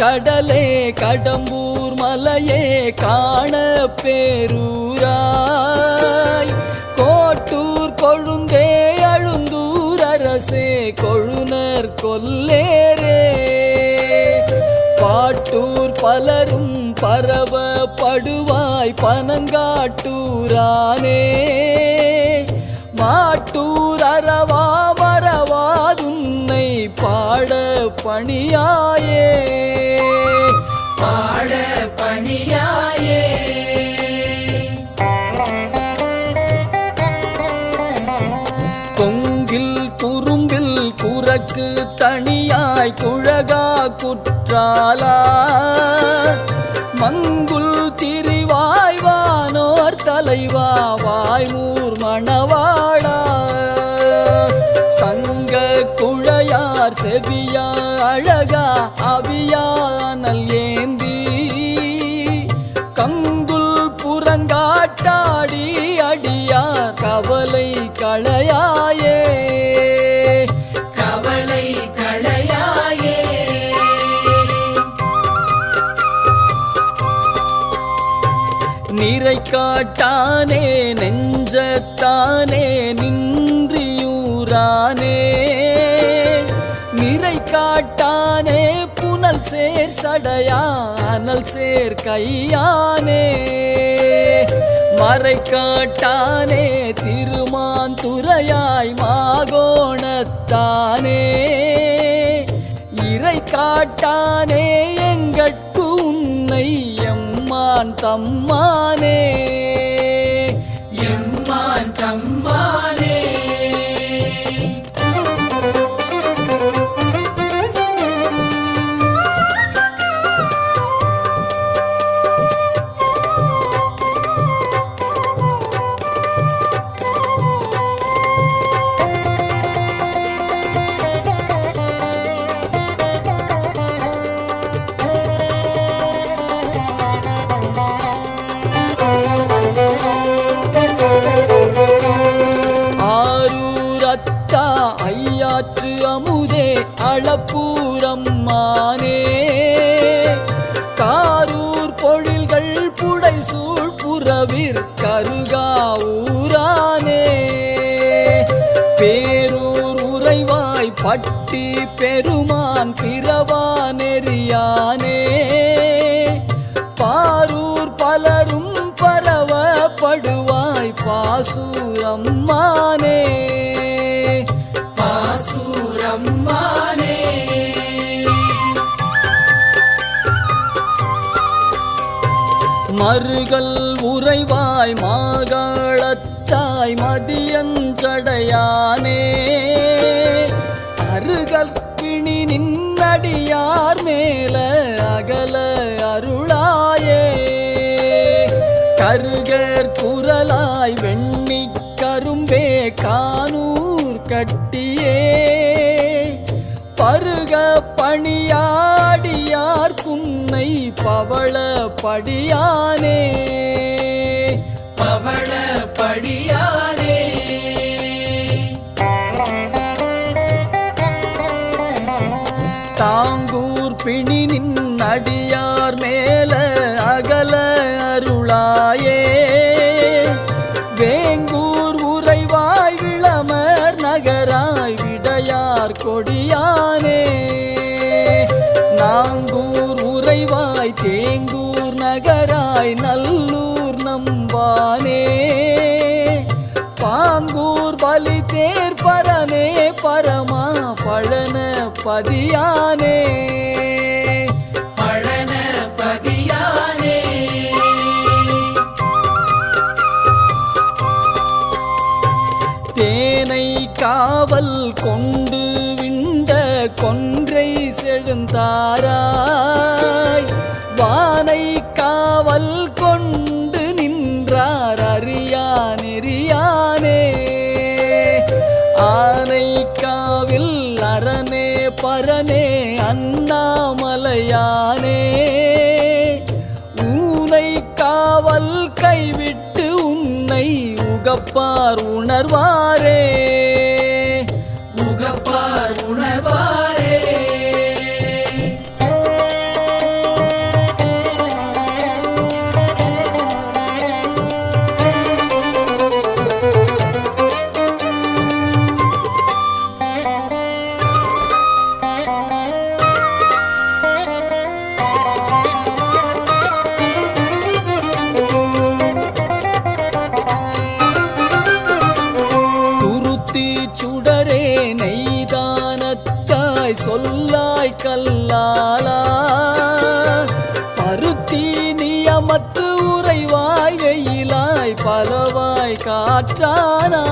கடலே கடம்பூர் மலையே காண பேரூராய் கோட்டூர் கொழுந்தே அழுந்தூர் அரசே கொழுனர் கொல்லேரே பாட்டூர் பலரும் பரவப்படுவாய் பனங்காட்டூரானே மாட்டூர் அரவா மறவாதுன்னை பாட பணியாயே பாட பணியாயே கொங்கில் குறும்பில் குரக்கு தனியாய் குழகா குற்றாலா மங்குல் திரிவாய்வானோர் தலைவா வாய்மூர் மணவாடா சங்க குழையார் செவியா அழகா அபியானல் ஏந்தி கங்குல் புறங்காட்டாடி அடியார் கவலை களையாயே கவலை களையாயே நிறை காட்டானே நெஞ்சத்தானே நின்றியூரானே நிறை காட்டானே புனல் சேர் சடையா அனல் சேர் கையானே மறை காட்டானே திருமாந்துறையாய் மாகோணத்தானே இறை காட்டானே எங்கட்கு உன்னை எம்மான் தம்மானே எம்மான் தம்மானே ஐயாற்று அமுதே அளப்பூரம்மானே காரூர் பொழில்கள் புடை சூழ் புறவிற் கருகாவூரானே பேரூர் உறைவாய் பட்டி பெருமான் பிறவா நெறியானே பாரூர் பலரும் பரவப்படுவாய் பாசூரம்மானே பாசூரம்மானே மருகல் உறைவாய் மாகாளத்தாய் மதியஞ்சடையானே அருகல் பிணி நின்னடியார் மேல அகல அருளாயே கருகர் குரலாய் வெண்ணி கரும்பே கானூர் கட்டியே பருக பணியாடியார் புன்னை பவள படியானே பவள படியானே தாங்கூர் பிணி நின்னடியார் மேல அகல அருளாயே வேங்கூர் உறைவாய் விளமர் நகராய் விடையார் கொடியானே நாங்கூர் உறைவாய் தேங்கூர் நகராய் நல்லூர் நம்பானே பாங்கூர் பலி தேர் பரனே பரமா பழன பதியானே பழன பதியானே தேனை காவல் கொண்டு விண்ட கொன்றை செழுந்தாராய் வானை காவல் கொண்டு நின்றார் அறியா நெறியானே ஆனை காவில் அரணே பரனே அண்ணாமலையானே ஊனை காவல் கைவிட்டு உன்னை உகப்பார் உணர்வாரே உகப்பார் உணர்வாரே பருத்தி சுடரே நெய்தானத்தாய் சொல்லாய் கல்லாலா பருத்தி நியமத்து உறைவாய் வெயிலாய் பலவாய் காற்றானாய்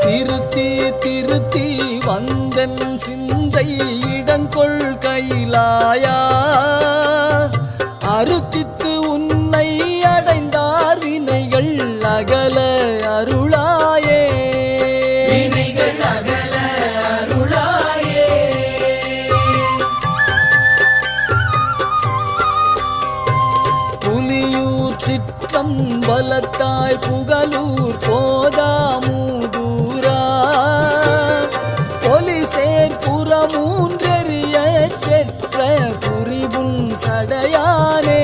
திருத்தி திருத்தி வந்தன் சிந்தை இடங்கொள் கைலாயா அருத்தித்து உன்னை அடைந்தார் வினைகள் அகல அருளாயே வினைகள் அகல அருளாயே புலியூர் சிற்றம்பலத்தாய் புகழூர் போதாமூதூரா பொலிசேர் புறமூன்றெறிய செற்ற புரிவும் சடையானே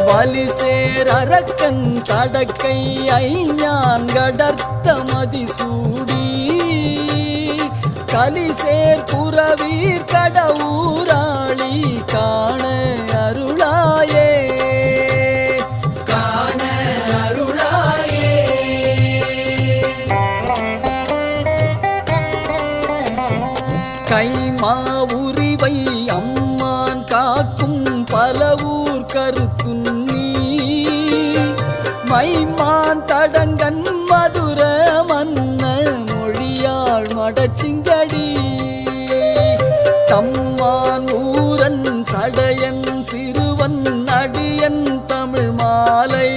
வலிசேர் அரக்கன் தடக்கை ஐஞான் கடர்த்த மதிசூடி கலிசேர் புறவீர் கடவுராளி காண அருளாயே காண அருளாயே கைமா உரிவை அம்மான் காக்கும் பலவூர் கருத்துன்னி மைமான் தடங்கன் மதுர மன்ன மொழியாள் மடச்சிங்கடி தம்மான் ஊரன் சடையன் சிறுவன் அடியன் தமிழ் மாலை